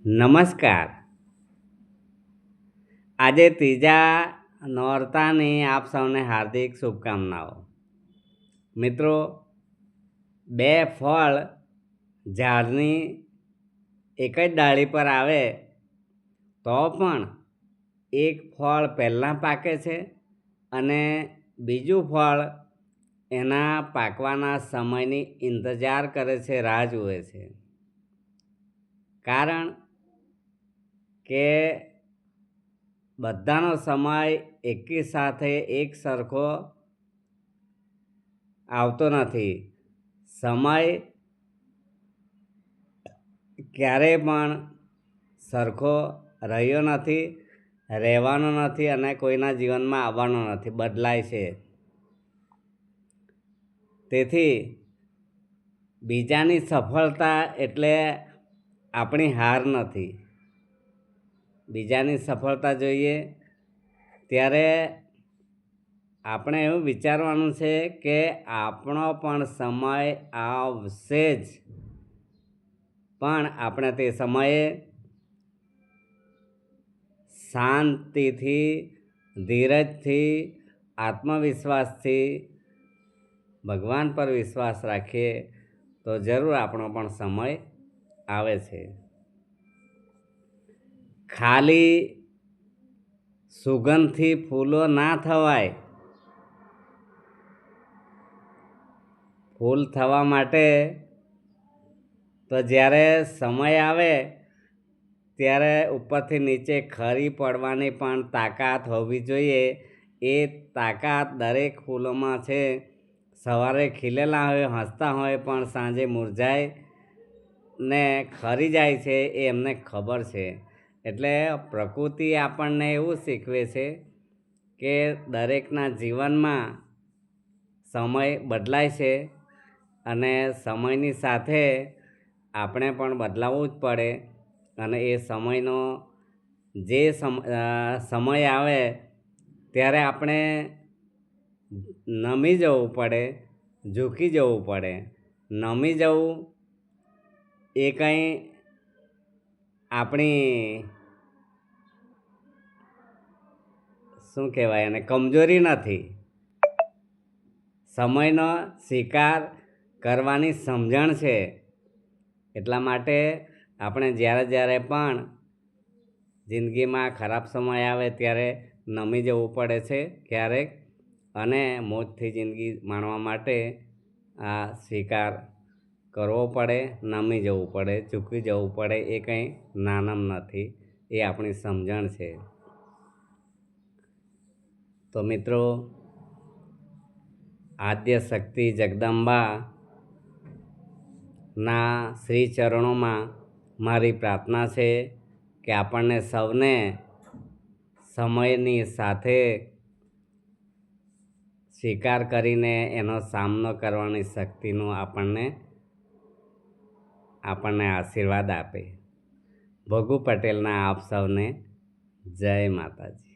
નમસ્કાર. આજે ત્રીજા નોરતાની આપ સૌને હાર્દિક શુભકામનાઓ. મિત્રો, બે ફળ ઝાડની એક જ ડાળી પર આવે તો પણ એક ફળ પહેલાં પાકે છે અને બીજું ફળ એના પાકવાના સમયની ઇંતજાર કરે છે, રાહ જુએ છે. કારણ કે બધાનો સમય એકી સાથે એક સરખો આવતો નથી. સમય ક્યારેય પણ સરખો રહ્યો નથી, રહેવાનો નથી અને કોઈના જીવનમાં આવવાનો નથી, બદલાય છે. તેથી બીજાની સફળતા એટલે આપણી હાર નથી. બીજાની સફળતા જોઈએ ત્યારે આપણે એવું વિચારવાનું છે કે આપણો પણ સમય આવશે જ, પણ આપણે તે સમયે શાંતિથી, ધીરજથી, આત્મવિશ્વાસથી ભગવાન પર વિશ્વાસ રાખીએ તો જરૂર આપણો પણ સમય આવે છે. ખાલી સુગંધથી ફૂલો ના થવાય. ફૂલ થવા માટે તો જ્યારે સમય આવે ત્યારે ઉપરથી નીચે ખરી પડવાની પણ તાકાત હોવી જોઈએ. એ તાકાત દરેક ફૂલોમાં છે. સવારે ખીલેલા હોય, હસતા હોય, પણ સાંજે મુરઝાય ને ખરી જાય છે એ એમને ખબર છે. એટલે પ્રકૃતિ આપણને એવું શીખવે છે કે દરેકના જીવનમાં સમય બદલાય છે અને સમયની સાથે આપણે પણ બદલાવવું જ પડે. અને એ સમયનો જે સમય આવે ત્યારે આપણે નમી જવું પડે, ઝૂકી જવું પડે. નમી જવું એ કંઈ આપણી શું કહેવાય એને કમજોરી નથી. સમયનો સ્વીકાર કરવાની સમજણ છે. એટલા માટે આપણે જ્યારે પણ જિંદગીમાં ખરાબ સમય આવે ત્યારે નમી જવું પડે છે ક્યારેક, અને મોજથી જિંદગી માણવા માટે આ સ્વીકાર કરવો પડે, નમી જવું પડે, ઝૂકી જવું પડે. એ કંઈ નાનમ નથી, એ આપણી સમજણ છે. તો મિત્રો, આદ્ય શક્તિ જગદંબાના શ્રી ચરણોમાં મારી પ્રાર્થના છે કે આપણને સૌને સમયની સાથે સ્વીકાર કરીને એનો સામનો કરવાની શક્તિનો આપણને આશીર્વાદ આપે. ભોગુ પટેલના આપ સૌને જય માતાજી.